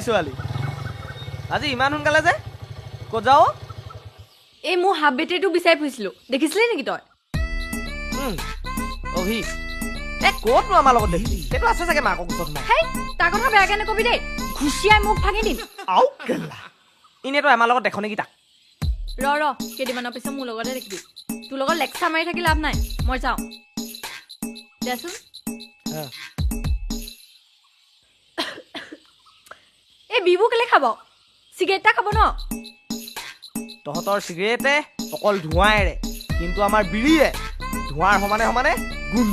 ছোৱালী আজি ইমান সোনকালে যে ক'ত যাও এই মোৰ হাফ বেটেৰীটো বিচাৰি ফুৰিছিলো দেখিছিলি নেকি তই অভি এ ক'ত নো আমাৰ লগত দেখিলি সেইটো আছে চাগে মাকক ওচৰত সোমাই হেই তাৰ কথা বেয়াকে নকবি দেই ঘুচিয়াই মোক ভাঙি দিম আও কেলা ইনেতো আমাৰ লগত দেখো নেকি তাক ৰ কেইদিনমানৰ পিছত মোৰ লগতে দেখিবি তোৰ লগত লেকচাৰ মাৰি থাকি লাভ নাই মই যাওঁ দেচোন এই বিবু কেলে খাব চিগাৰেট এটা খাব ন তহঁতৰ চিগাৰেটে অকল ধোঁৱাই এৰে কিন্তু আমাৰ বিড়িয়ে ধোঁৱাৰ সমানে সমানে